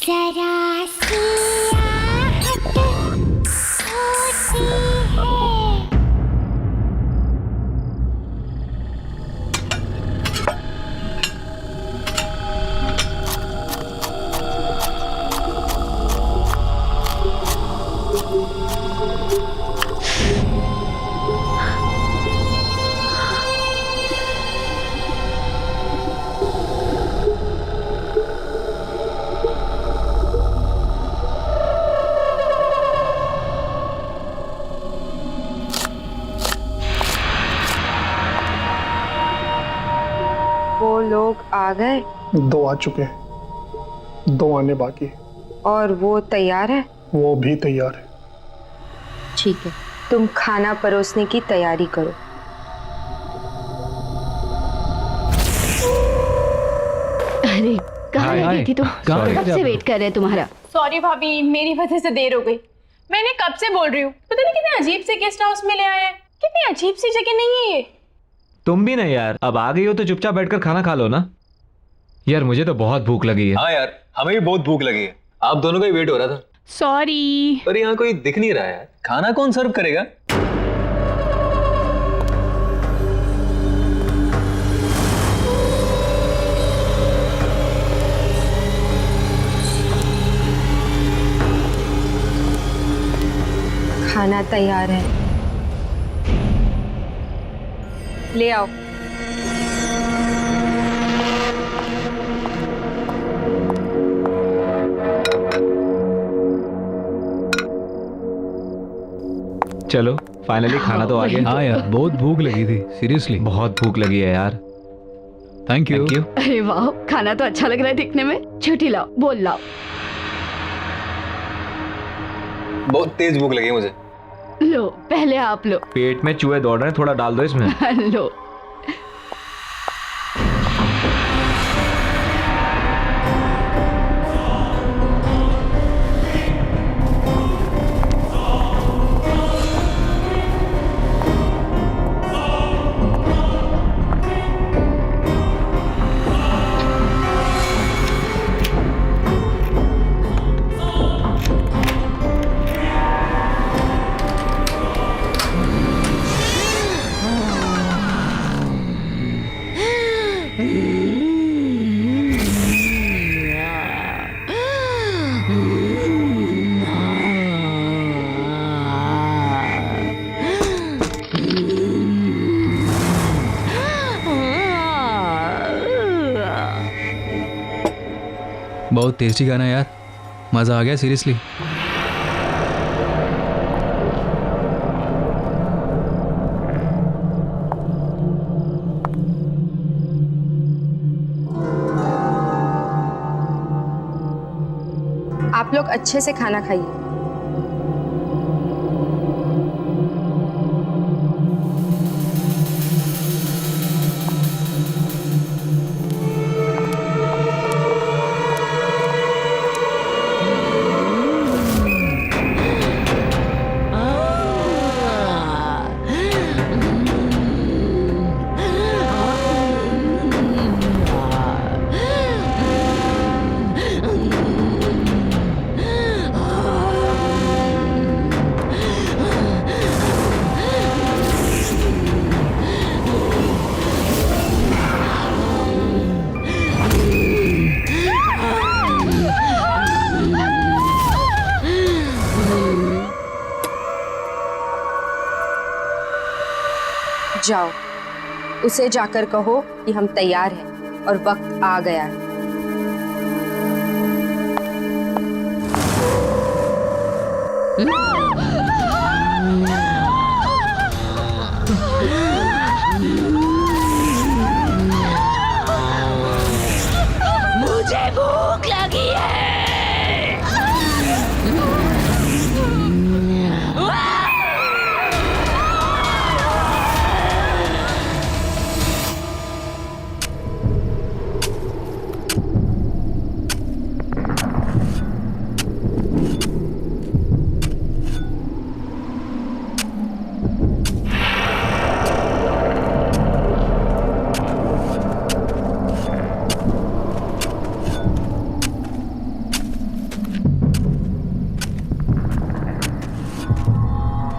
जरा सी आहट होती है। वो लोग आ गए? 2 आ चुके हैं, 2 आने बाकी। और वो तैयार है? वो भी तैयार है। ठीक है, तुम खाना परोसने की तैयारी करो। अरे कहाँ रह गई थी तुम? कब से वेट कर रहे हैं तुम्हारा। सॉरी भाभी, मेरी वजह से देर हो गई। मैंने कब से बोल रही हूँ, पता नहीं कितने अजीब से गेस्ट हाउस में ले आए हैं। कितनी अजीब सी जगह नहीं है ये। तुम भी नहीं यार, अब आ गई हो तो चुपचाप बैठकर खाना खा लो ना। यार मुझे तो बहुत भूख लगी है। हाँ यार, हमें भी बहुत भूख लगी है। आप दोनों का ही वेट हो रहा था। सॉरी। पर यहाँ कोई दिख नहीं रहा है। खाना कौन सर्व करेगा? खाना तैयार है, ले आओ। चलो फाइनली खाना तो आ गया। हाँ यार, बहुत भूख लगी थी, सीरियसली बहुत भूख लगी है यार। Thank you. अरे वाह, खाना तो अच्छा लग रहा है दिखने में। छुट्टी लाओ, बोल लाओ। बहुत तेज भूख लगी है मुझे। लो पहले आप लो। पेट में चूहे दौड़ रहे हैं, थोड़ा डाल दो इसमें। लो। बहुत टेस्टी खाना यार, मजा आ गया सीरियसली। आप लोग अच्छे से खाना खाइए। जाओ, उसे जाकर कहो कि हम तैयार हैं और वक्त आ गया है। मुझे भूख लगी है।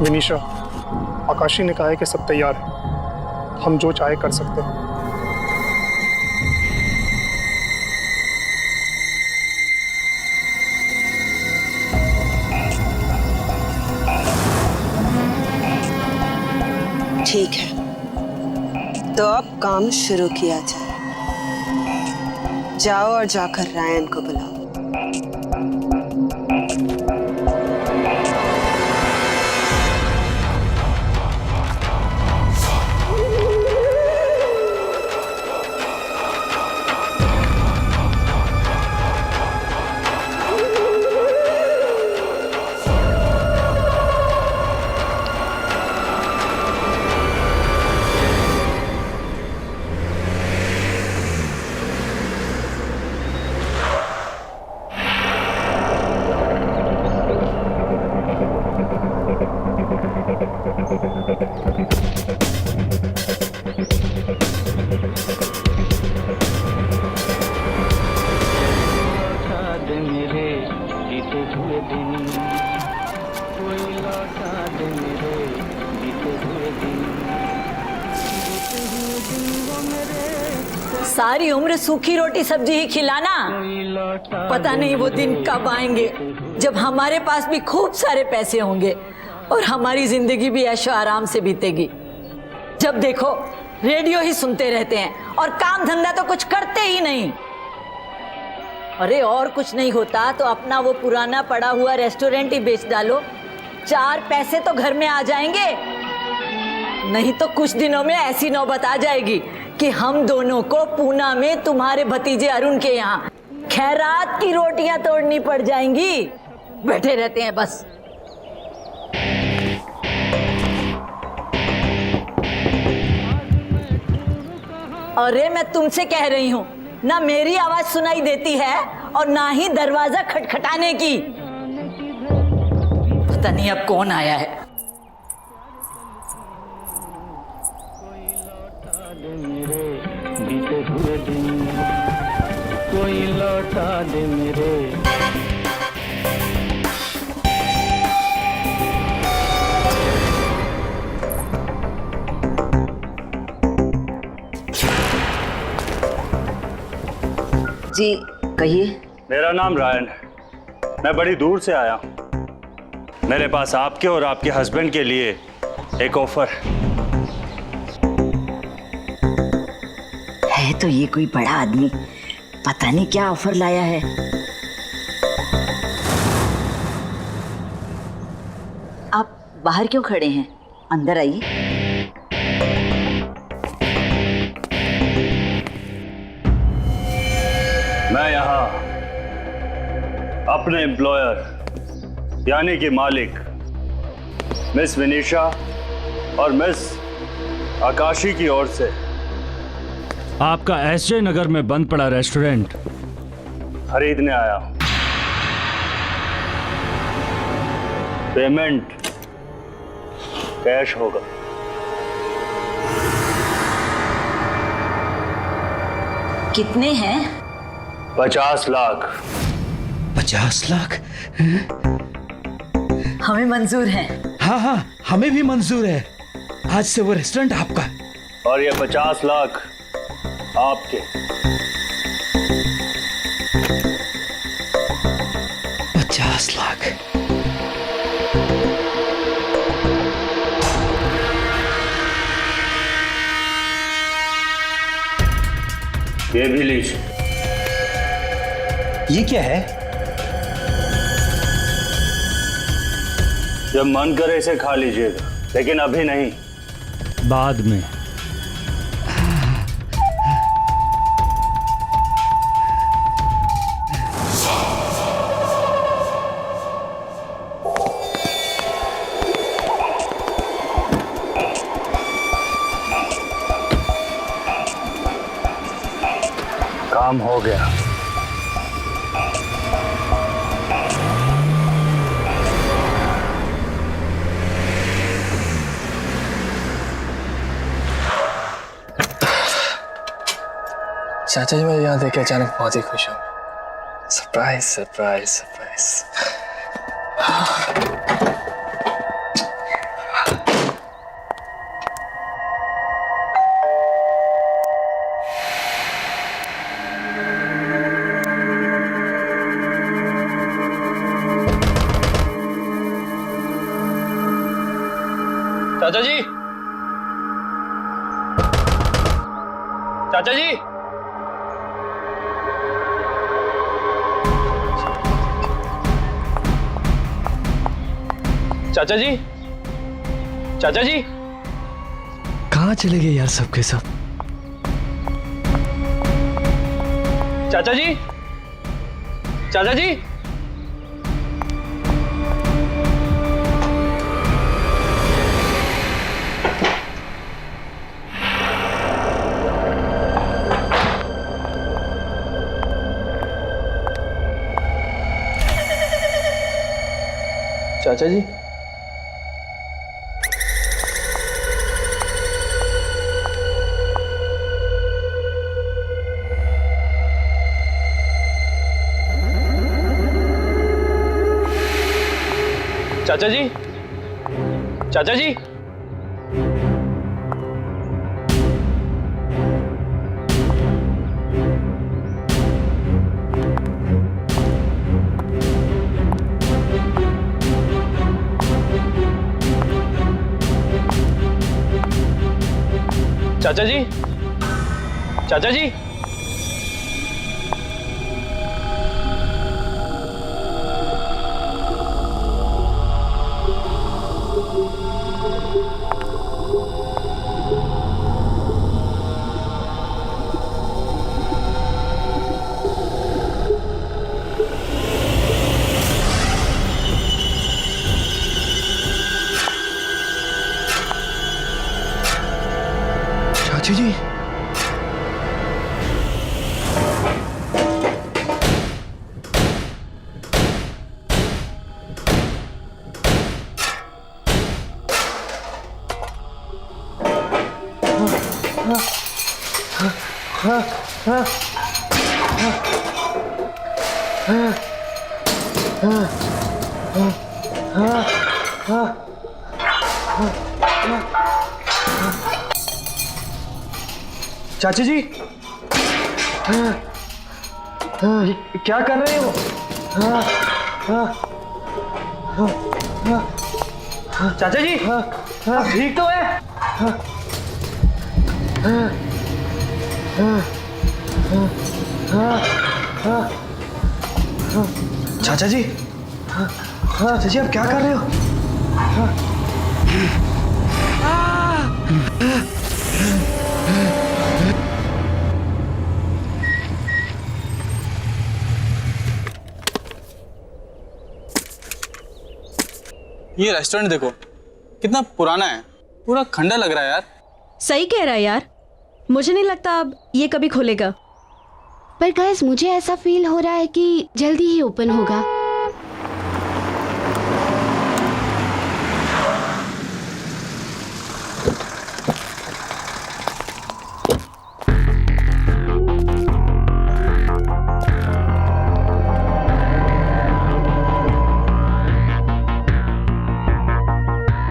विनीशा, आकाशी ने कहा है कि सब तैयार है, हम जो चाहे कर सकते हैं। ठीक है, तो अब काम शुरू किया जाए। जाओ और जाकर रायन को बुलाओ। सारी उम्र सूखी रोटी सब्जी ही खिलाना, पता नहीं वो दिन कब आएंगे जब हमारे पास भी खूब सारे पैसे होंगे और हमारी जिंदगी भी ऐशो आराम से बीतेगी। जब देखो रेडियो ही सुनते रहते हैं और काम धंधा तो कुछ करते ही नहीं। अरे और कुछ नहीं होता तो अपना वो पुराना पड़ा हुआ रेस्टोरेंट ही बेच डालो, 4 पैसे तो घर में आ जाएंगे। नहीं तो कुछ दिनों में ऐसी नौबत आ जाएगी कि हम दोनों को पूना में तुम्हारे भतीजे अरुण के यहाँ खैरात की रोटियां तोड़नी पड़ जाएंगी। बैठे रहते हैं बस। अरे मैं तुमसे कह रही हूँ, ना मेरी आवाज सुनाई देती है और ना ही दरवाजा खटखटाने की। पता नहीं अब कौन आया है। बीते हुए दिन कोई लौटा दे मेरे। जी कहिए। मेरा नाम रायन है, मैं बड़ी दूर से आया हूँ। मेरे पास आपके और आपके हस्बैंड के लिए एक ऑफर है। तो ये कोई बड़ा आदमी पता नहीं क्या ऑफर लाया है। आप बाहर क्यों खड़े हैं, अंदर आइए। मैं यहाँ अपने एम्प्लॉयर यानी कि मालिक मिस विनीशा और मिस आकाशी की ओर से आपका एसजे नगर में बंद पड़ा रेस्टोरेंट खरीदने आया हूं। पेमेंट कैश होगा। कितने हैं? 50 लाख। 50 लाख? हमें मंजूर है। हाँ हाँ, हमें भी मंजूर है। आज से वो रेस्टोरेंट आपका है। और ये 50 लाख आपके। 50 लाख। ये भी लीजिए। ये क्या है? जब मन करे इसे खा लीजिएगा, लेकिन अभी नहीं, बाद में। काम हो गया। चाचा जी, मैं यहाँ देख के अचानक बहुत ही खुश हूँ। Surprise surprise surprise. चाचा जी, चाचा जी, चाचा जी, चाचा जी, कहाँ चले गए यार सबके सब? चाचा जी, चाचा जी, चाचा जी, चाचा जी, चाचा जी, चाचा जी, चाचा जी, चाची जी, चाची जी, क्या कर रहे हो? चाचा जी, ठीक तो है? चाचा जी, चाचा जी आप क्या कर रहे हो? ये रेस्टोरेंट देखो कितना पुराना है, पूरा खंडर लग रहा है यार। सही कह रहा है यार, मुझे नहीं लगता अब ये कभी खुलेगा। पर गाइस मुझे ऐसा फील हो रहा है कि जल्दी ही ओपन होगा।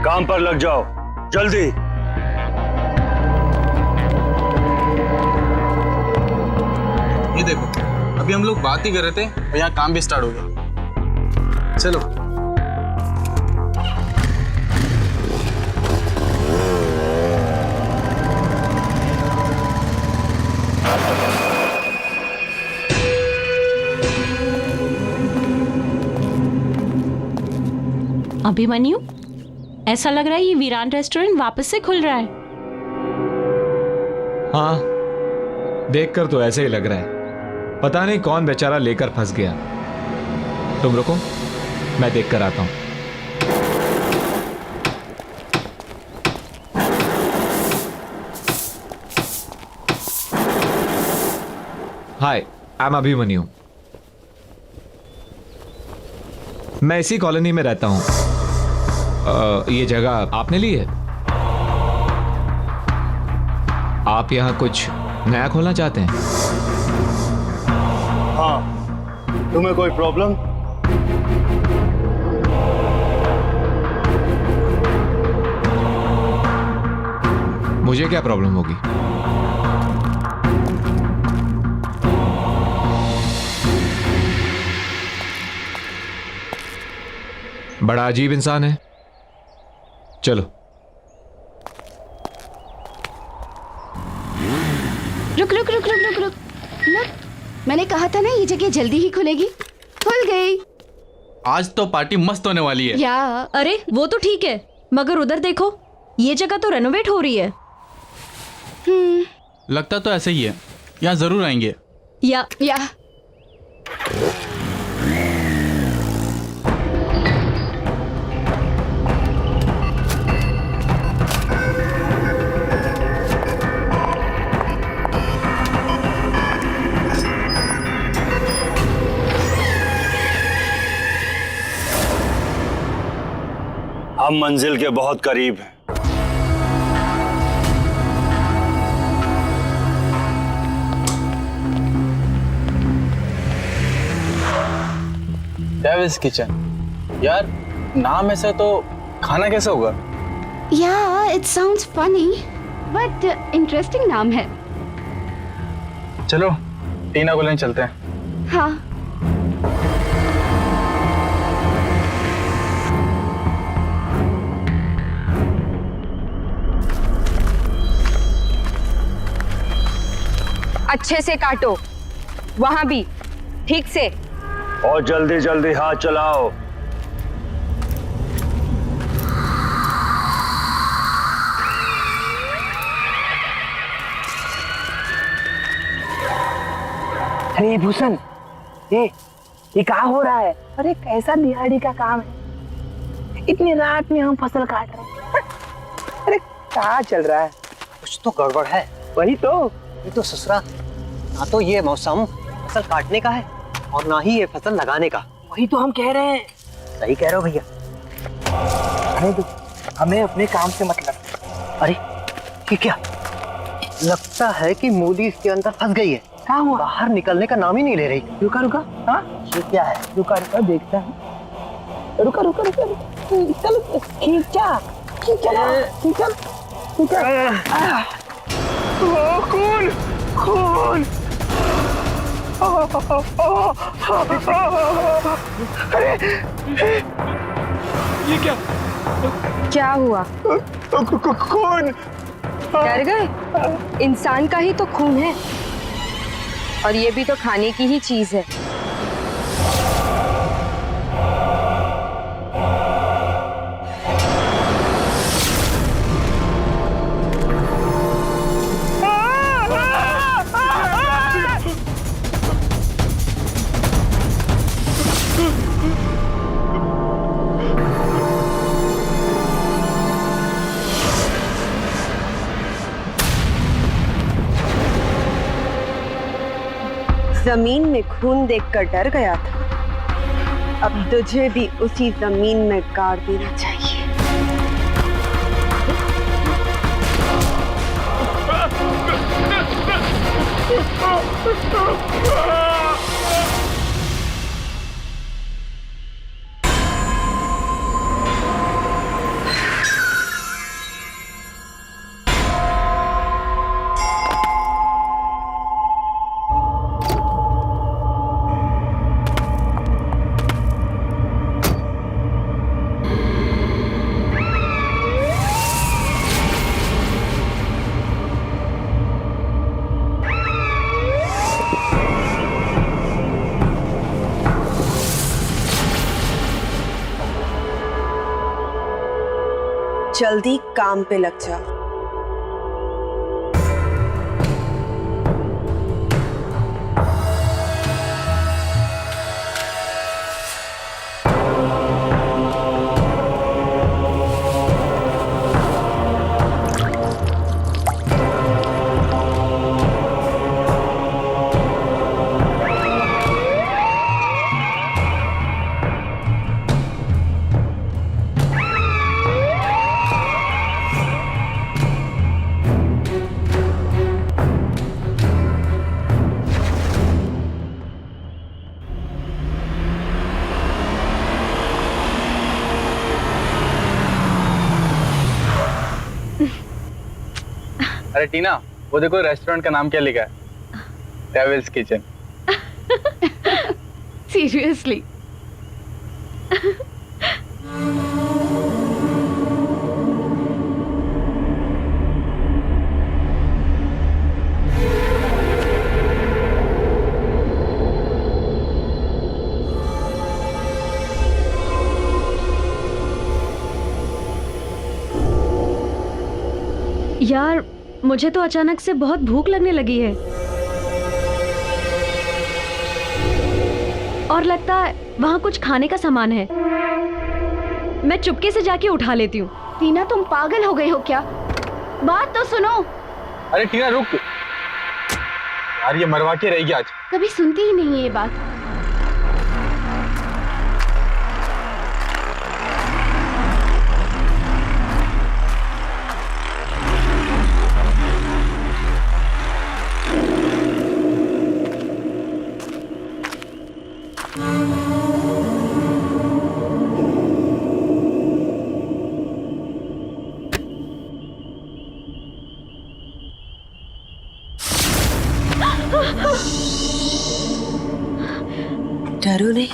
काम पर लग जाओ जल्दी। ये देखो अभी हम लोग बात ही कर रहे थे और यहाँ काम भी स्टार्ट हो गया। चलो अभिमन्यु, ऐसा लग रहा है ये वीरान रेस्टोरेंट वापस से खुल रहा है। हाँ, देखकर तो ऐसे ही लग रहा है। पता नहीं कौन बेचारा लेकर फंस गया। तुम रुको, मैं देख कर आता हूं। हाय, आई एम अभिमन्यु। मैं इसी कॉलोनी में रहता हूं। ये जगह आपने ली है? आप यहां कुछ नया खोलना चाहते हैं? हाँ, तुम्हें कोई प्रॉब्लम? मुझे क्या प्रॉब्लम होगी? बड़ा अजीब इंसान है। चलो रुक रुक रुक रुक रुक रुक रुक। मैंने कहा था ना ये जगह जल्दी ही खुलेगी, खुल गई। आज तो पार्टी मस्त होने वाली है। या अरे वो तो ठीक है, मगर उधर देखो, ये जगह तो रेनोवेट हो रही है। लगता तो ऐसे ही है, यहाँ जरूर आएंगे। या हम मंजिल के बहुत करीब हैं। डेविल्स किचन, यार नाम ऐसा तो खाना कैसे होगा? या it sounds funny but interesting नाम है। चलो टीना को लेने चलते हैं। हाँ अच्छे से काटो, वहां भी ठीक से। और जल्दी जल्दी हाथ चलाओ। अरे भूषण, ये क्या हो रहा है? अरे कैसा दिहाड़ी का काम है, इतनी रात में हम फसल काट रहे हैं। अरे क्या चल रहा है? कुछ तो गड़बड़ है। वही तो। ये तो ससुरा, ना तो ये मौसम फसल काटने का है और ना ही ये फसल लगाने का। वही तो हम कह रहे हैं। सही कह रहे हो भैया। अरे तो हमें अपने काम से मतलब। अरे ये क्या, लगता है कि मूली इसके अंदर फंस गई है। क्या हुआ? बाहर निकलने का नाम ही नहीं ले रही। रुका रुका, हाँ ये क्या है? रुका रुका देखता है। रुका रुका रुका, चल खींचा खींचा खींचा खींचा। खून खून। अरे ये क्या हुआ? खून। डर गए? इंसान का ही तो खून है, और ये भी तो खाने की ही चीज है। जमीन में खून देखकर डर गया था, अब तुझे भी उसी जमीन में गाड़ देना चाहिए। जल्दी काम पे लग जा। अरे टीना, वो देखो रेस्टोरेंट का नाम क्या लिखा है, डेविल्स किचन। सीरियसली? यार मुझे तो अचानक से बहुत भूख लगने लगी है और लगता है वहाँ कुछ खाने का सामान है। मैं चुपके से जाके उठा लेती हूँ। टीना तुम पागल हो गई हो क्या? बात तो सुनो। अरे टीना रुक यार, ये मरवा के रहेगी आज। कभी सुनती ही नहीं है ये बात। डरो नहीं,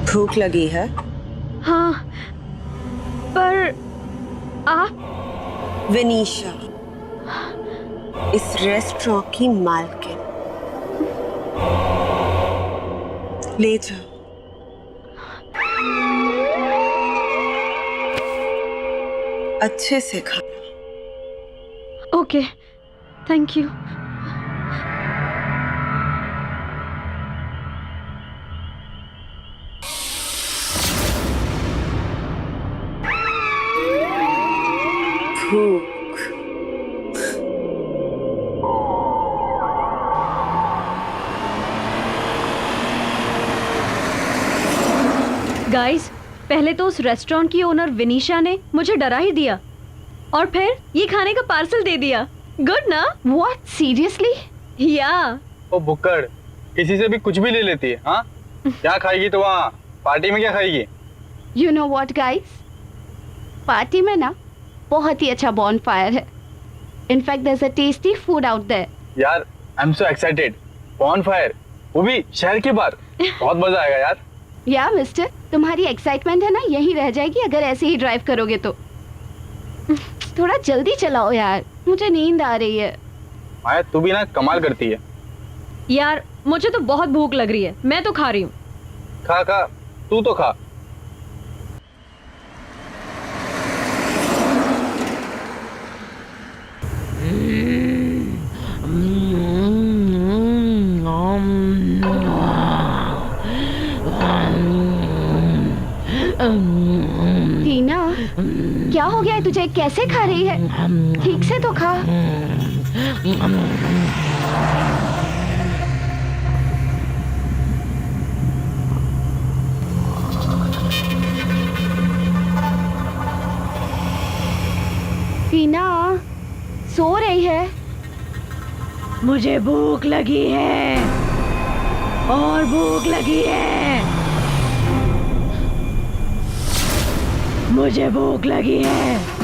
भूख लगी है? हाँ, पर आप? विनीशा, इस रेस्टोरेंट की मालकिन। ले जाओ। अच्छे से खाना। Okay, thank you. भूख। गाइस, पहले तो उस रेस्टोरेंट की ओनर विनीशा ने मुझे डरा ही दिया और फिर ये खाने का पार्सल दे दिया। गुड ना? What, seriously? या ओ बुक्कड़, किसी से भी कुछ भी ले लेती है। हाँ, क्या खाएगी तो वहाँ पार्टी में क्या खाएगी? You know what guys, party में ना बहुत ही अच्छा बॉनफायर है। In fact there is a tasty food out there. यार I am so excited. Bonfire, वो भी शहर के बाहर। बहुत मजा आएगा यार। या मिस्टर, तुम्हारी एक्साइटमेंट है ना यहीं रह जाएगी अगर ऐसे ही ड्राइव करोगे तो। थोड़ा जल्दी चलाओ यार, मुझे नींद आ रही है। माया, तू भी ना कमाल करती है। यार मुझे तो बहुत भूख लग रही है, मैं तो खा रही हूँ। खा खा, तू तो खा। टीना, क्या हो गया है तुझे? कैसे खा रही है? ठीक से तो खा। टीना सो रही है। मुझे भूख लगी है और भूख लगी है। मुझे भूख लगी है।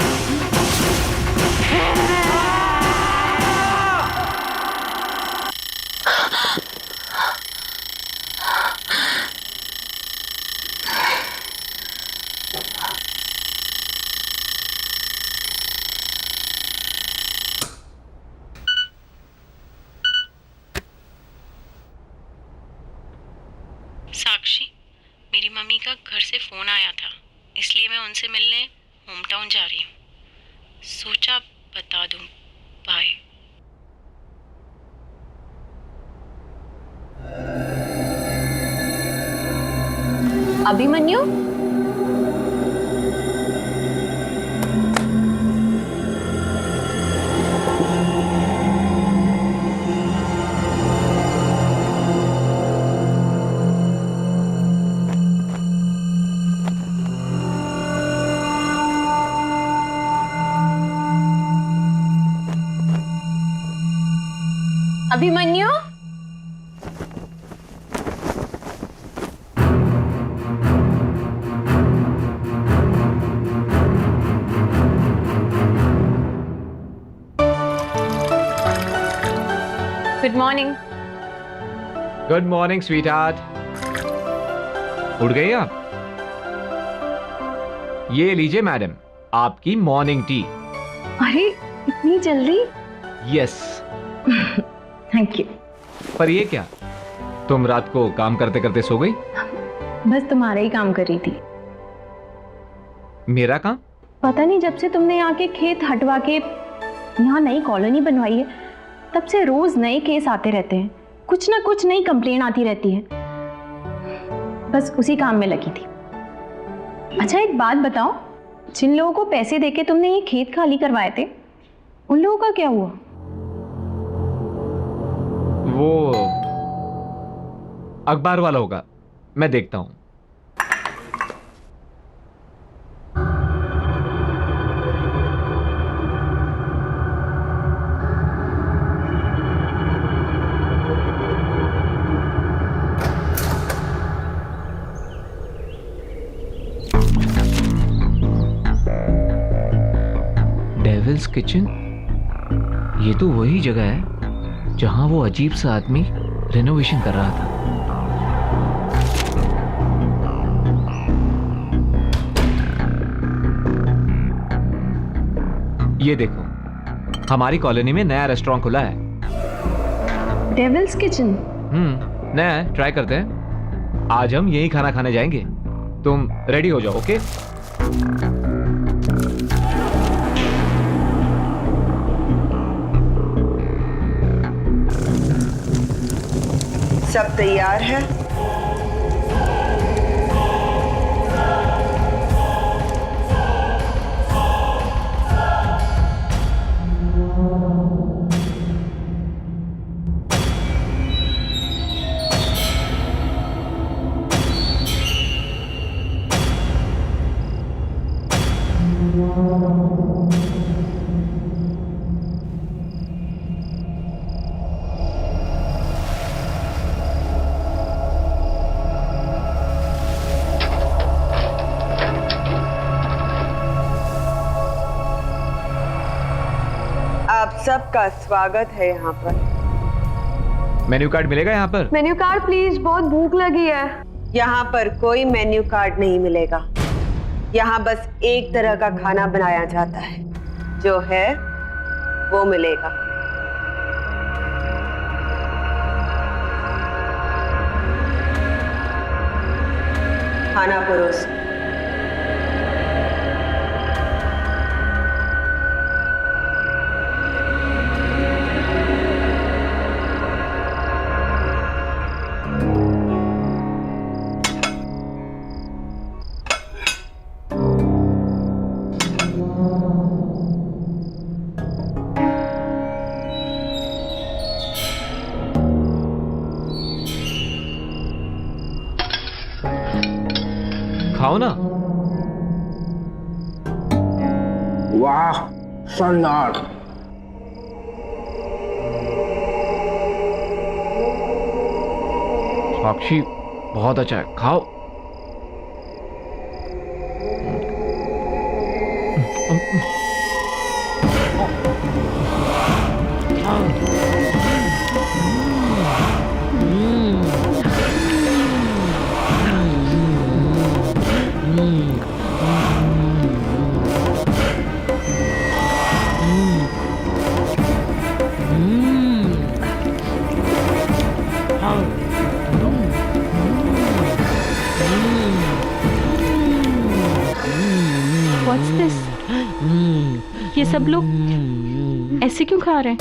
साक्षी, मेरी मम्मी का घर से फोन आया था, इसलिए मैं उनसे मिलने होम टाउन जा रही हूँ। सोचा बता दूँ। Bye. Abhimanyu, Abhimanyu, good morning. Good morning sweetheart. उठ गई आप? ये लीजिए मैडम, आपकी मॉर्निंग टी। अरे इतनी जल्दी? यस। Thank you. पर ये क्या, तुम रात को काम करते करते सो गई? बस तुम्हारा ही काम कर रही थी। मेरा काम? पता नहीं जब से तुमने यहाँ के खेत हटवा के यहाँ नई कॉलोनी बनवाई है तब से रोज नए केस आते रहते हैं, कुछ ना कुछ नई कंप्लेन आती रहती है। बस उसी काम में लगी थी। अच्छा एक बात बताओ, जिन लोगों को पैसे देके तुमने ये खेत खाली करवाए थे उन लोगों का क्या हुआ? वो अखबार वाला होगा, मैं देखता हूं। डेविल्स किचन, ये तो वही जगह है जहां वो अजीब सा आदमी रेनोवेशन कर रहा था। ये देखो, हमारी कॉलोनी में नया रेस्टोरेंट खुला है। Devil's Kitchen? नया है, ट्राई करते हैं। आज हम यही खाना खाने जाएंगे। तुम रेडी हो जाओ, ओके? सब तैयार है? आप सबका स्वागत है यहाँ पर। मेन्यू कार्ड मिलेगा यहाँ पर? मेन्यू कार्ड प्लीज, बहुत भूख लगी है। यहाँ पर कोई मेन्यू कार्ड नहीं मिलेगा। यहाँ बस एक तरह का खाना बनाया जाता है, जो है वो मिलेगा। खाना परोस। खाओ ना। वाह, शानदार। साक्षी, बहुत अच्छा है, खाओ। What's this? ये सब लोग ऐसे क्यों खा रहे हैं?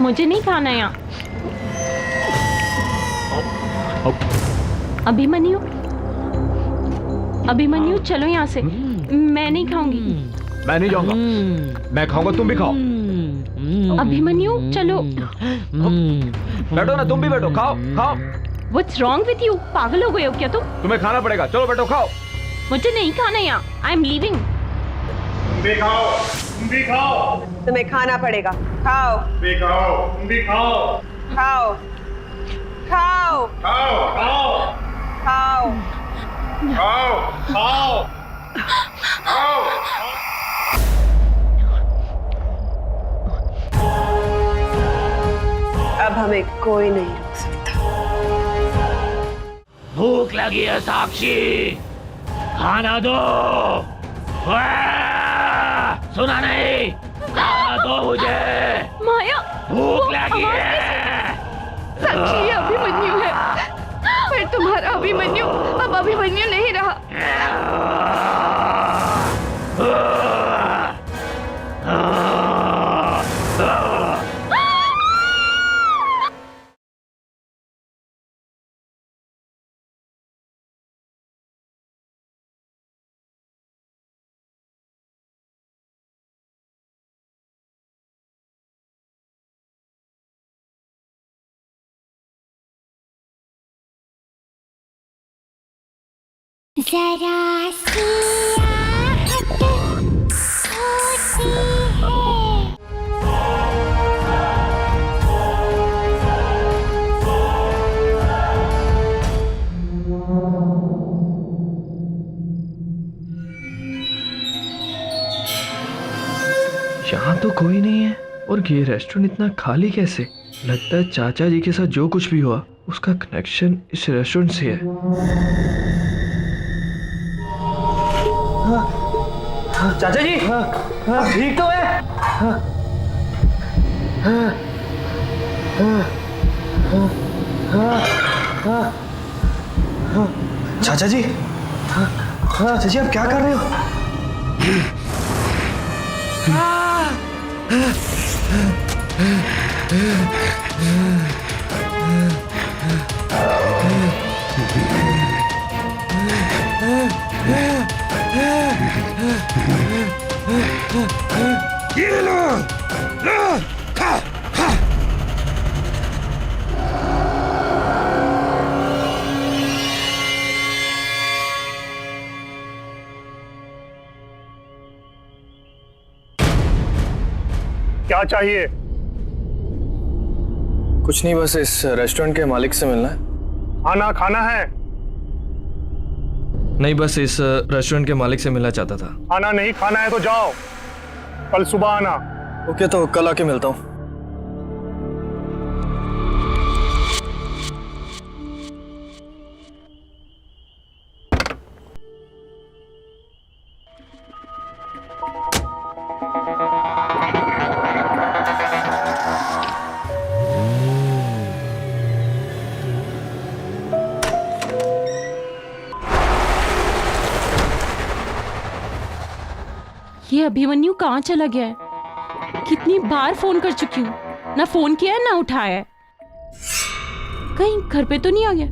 मुझे नहीं खाना यहाँ। अभिमन्यु, अभिमन्यु चलो यहाँ से। मैं नहीं खाऊंगी। मैं नहीं जाऊंगा। मैं खाऊंगा, तुम भी खाओ। अभिमन्यु चलो। बैठो ना, तुम भी बैठो, खाओ खाओ। What's wrong with you? पागल हो गए हो क्या तुम? तुम्हें खाना पड़ेगा, चलो बैठो खाओ। मुझे नहीं खाना यहाँ। I am leaving. तुम भी खाओ, तुम भी खाओ। तुम्हें खाना पड़ेगा, खाओ। तुम भी खाओ, तुम भी खाओ। खाओ खाओ खाओ खाओ खाओ खाओ खाओ खाओ। अब हमें कोई नहीं रोक सकता। भूख लगी है साक्षी, खाना दो। सुना नहीं, खाना दो मुझे। माया, भूख लगी है। साक्षी अभिमन्यु है, पर तुम्हारा अभिमन्यु अब अभिमन्यु नहीं रहा। जरा सी आहट होती है। यहाँ तो कोई नहीं है और ये रेस्टोरेंट इतना खाली कैसे? लगता है चाचा जी के साथ जो कुछ भी हुआ उसका कनेक्शन इस रेस्टोरेंट से है। चाचा जी ठीक तो है? चाचा जी, चाचा जी आप क्या कर रहे हो? ये लो, खा, खा। क्या चाहिए? कुछ नहीं, बस इस रेस्टोरेंट के मालिक से मिलना है। खाना खाना है? नहीं, बस इस रेस्टोरेंट के मालिक से मिलना चाहता था। खाना नहीं खाना है तो जाओ, कल सुबह आना। ओके, तो कल आके मिलता हूँ। ये अभिमन्यु कहाँ चला गया है? कितनी बार फोन कर चुकी हूँ, ना फोन किया है ना उठाया है। कहीं घर पे तो नहीं आ गया?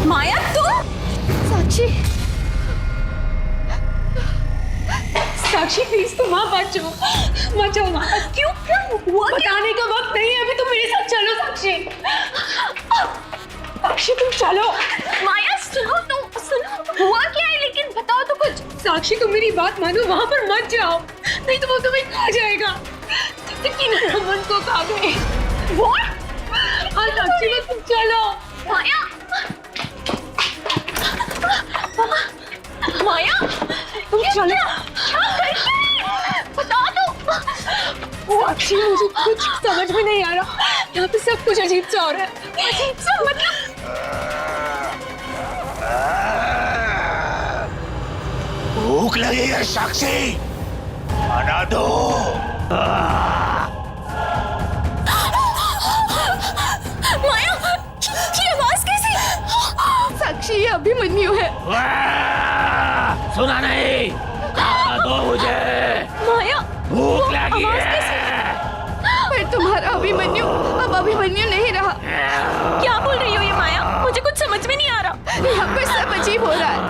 माया तुम? साक्षी, साक्षी प्लीज तुम वहाँ मत जाओ, मत जाओ वहाँ। क्यों क्या हुआ? बताने का वक्त नहीं है अभी, तुम मेरे साथ चलो साक्षी। साक्षी तुम चलो। माया सुनो, तुम सुनो, हुआ क्या है लेकिन बताओ तो कुछ। साक्षी तुम मेरी बात मानो, वहाँ पर मत जाओ, नहीं तो वो तुम्हें खा जाएगा। यकीनन रमन को खा गए। हाँ साक्षी तुम चलो। माया, माया तुम चलो। बता दो। साक्षी मुझे कुछ समझ में नहीं आ रहा, यहाँ पे सब कुछ अजीब सा हो रहा है। अजीब सा मतलब? भूख लगी है साक्षी, खाना दो। माया, ये आवाज कैसी? साक्षी ये अभिमन्यु है। सुना नहीं? खाना दो मुझे, माया भूख लगी है। पर तुम्हारा अभिमन्यु अब अभिमन्यु नहीं रहा। क्या बोल रही हो ये माया? मुझे कुछ समझ में नहीं आ रहा। यहाँ पर सब अजीब हो रहा है।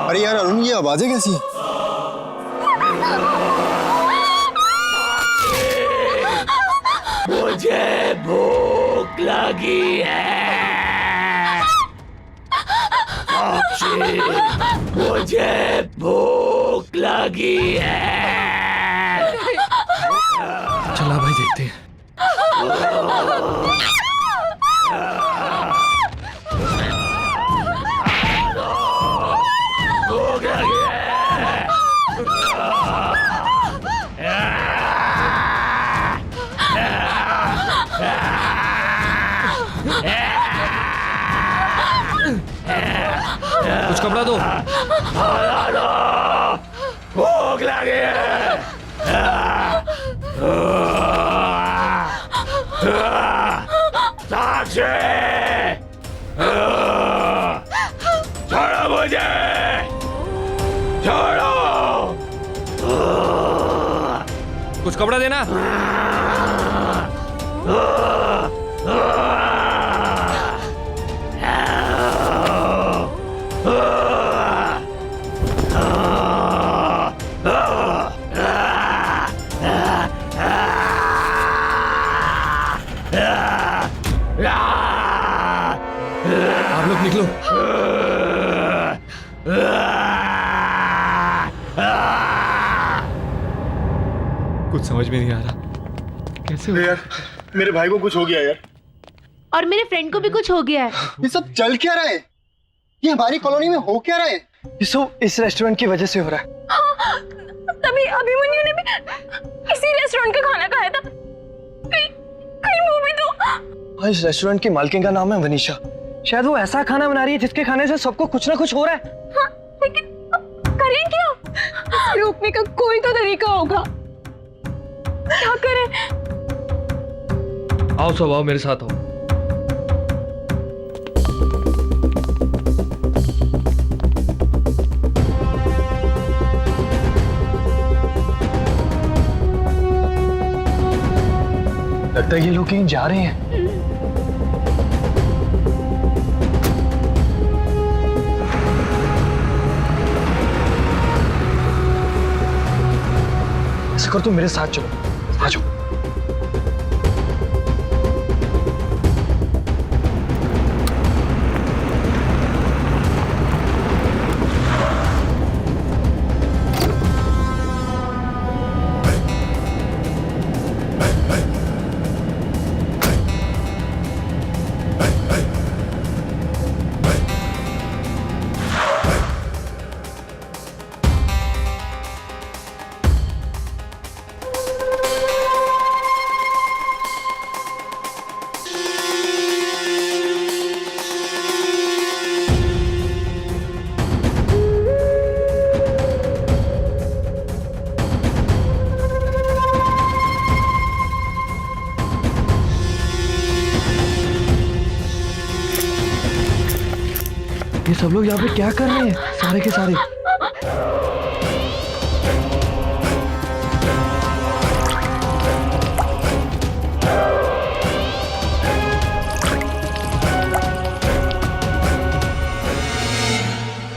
अरे यार अरुण, ये आवाजें कैसी हैं? मुझे भूख लगी है, मुझे भूख लगी है। चला भाई देखते हैं। भूख लगी कुछ कपड़ा दो। भूख लगी है। साक्षी, छोड़ो मुझे, छोड़ो। कुछ कपड़ा देना। आप लोग निकलो। कुछ समझ में नहीं आ रहा, कैसे हो? यार मेरे भाई को कुछ हो गया यार। और मेरे फ्रेंड को भी कुछ हो गया है। ये सब चल क्या रहा है? ये हमारी कॉलोनी में हो क्या रहा है? ये सब इस रेस्टोरेंट की वजह से हो रहा है। तभी अभिमन्यु ने भी इसी रेस्टोरेंट का खाना खाया था। कहीं वो भी तो। हाँ, इस रेस्टोरेंट की मालकिन का नाम है वनीशा। शायद वो ऐसा खाना बना रही है जिसके खाने से सबको कुछ ना कुछ हो रहा है। हाँ, लेकिन करें क्या? इसे रोकने का कोई तो तरीका होगा। क्या करें? आओ सब, आओ मेरे साथ आओ। लगता है ये लोग कहीं जा रहे हैं। ऐसा कर, तुम मेरे साथ चलो, आ जाओ। ये सब लोग यहाँ पे क्या कर रहे हैं? सारे के सारे।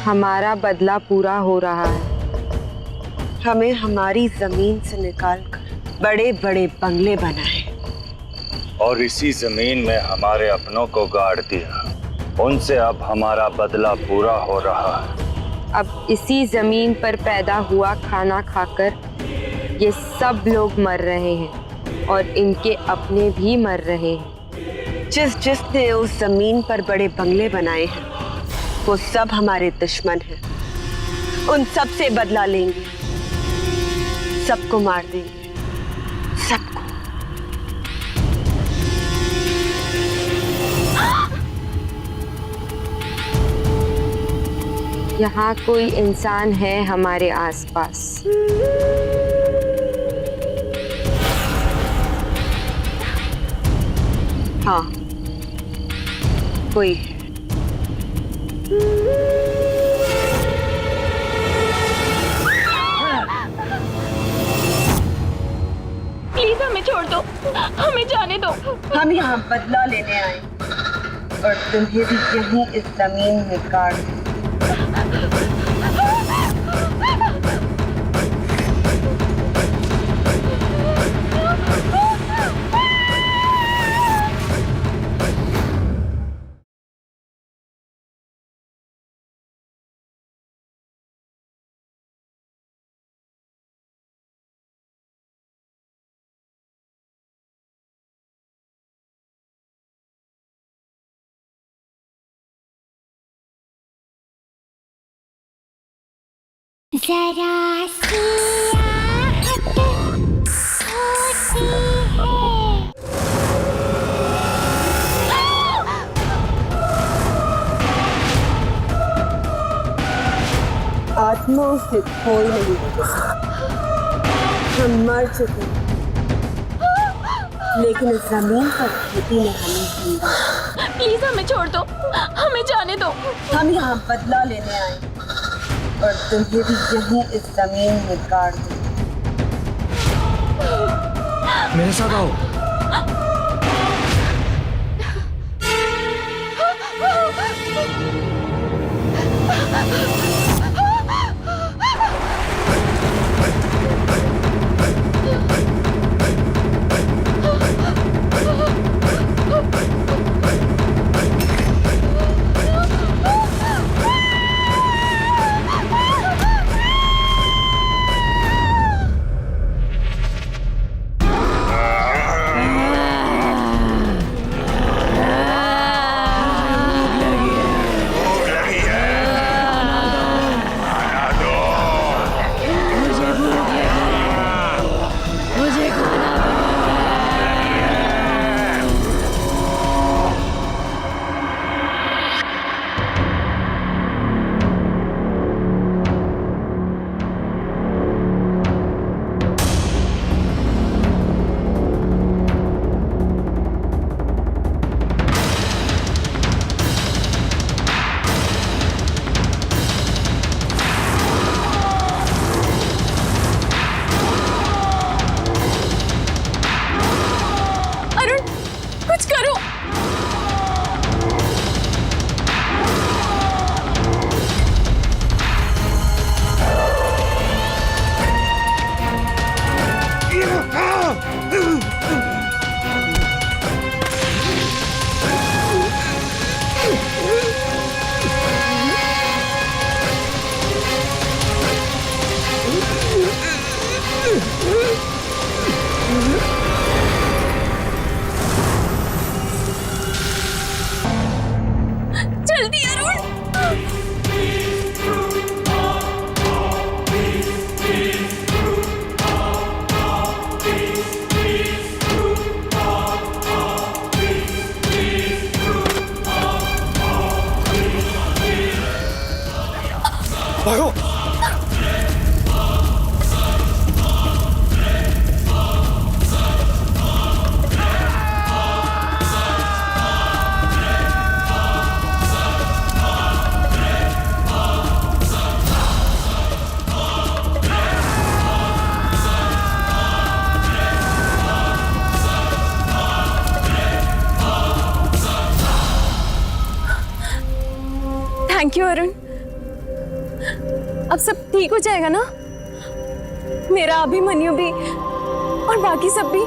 हमारा बदला पूरा हो रहा है। हमें हमारी जमीन से निकालकर बड़े बड़े बंगले बनाए और इसी जमीन में हमारे अपनों को गाड़ दिया। उनसे अब हमारा बदला पूरा हो रहा है। अब इसी जमीन पर पैदा हुआ खाना खाकर ये सब लोग मर रहे हैं और इनके अपने भी मर रहे हैं। जिसने उस जमीन पर बड़े बंगले बनाए हैं वो सब हमारे दुश्मन हैं। उन सब से बदला लेंगे, सबको मार देंगे, सबको। यहाँ कोई इंसान है हमारे आसपास। हाँ, कोई है। प्लीज हमें छोड़ दो, हमें जाने दो। हम यहाँ बदला लेने आए और तुम्हें भी यहीं इस जमीन में गाड़ दें। जरा सी आहट होती है। आत्माओं से कोई नहीं बचा। हम मर चुके हैं, लेकिन इस जमीन पर खेती में हमें जिंदा। प्लीज हमें छोड़ दो, हमें जाने दो। हम यहाँ बदला लेने आए और तुम्हें भी यहीं इस जमीन में गाड़ दो। मेरे साथ आओ। भागो। Thank you Arun. अब सब ठीक हो जाएगा ना? मेरा अभिमन्यु भी और बाकी सब भी।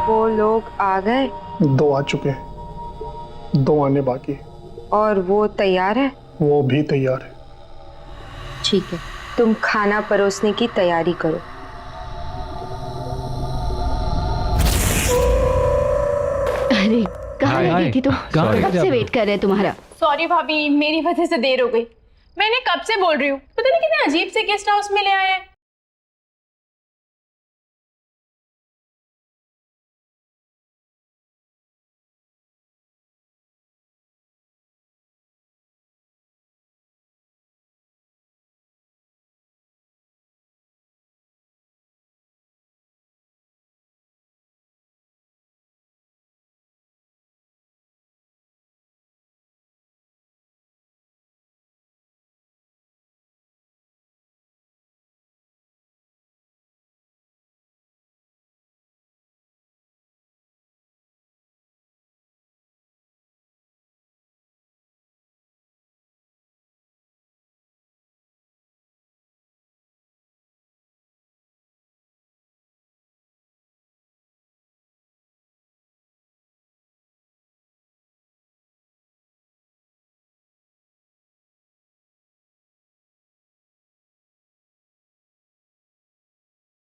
वो लोग आ गए? 2 आ चुके हैं, 2 आने बाकी। और वो तैयार है? वो भी तैयार है। ठीक है, तुम खाना परोसने की तैयारी करो। अरे कहाँ लगी थी तुम? कब से वेट कर रहे हैं तुम्हारा। सॉरी भाभी, मेरी वजह से देर हो गई। मैंने कब से बोल रही हूँ, पता नहीं कितने अजीब से गेस्ट हाउस में ले आए हैं।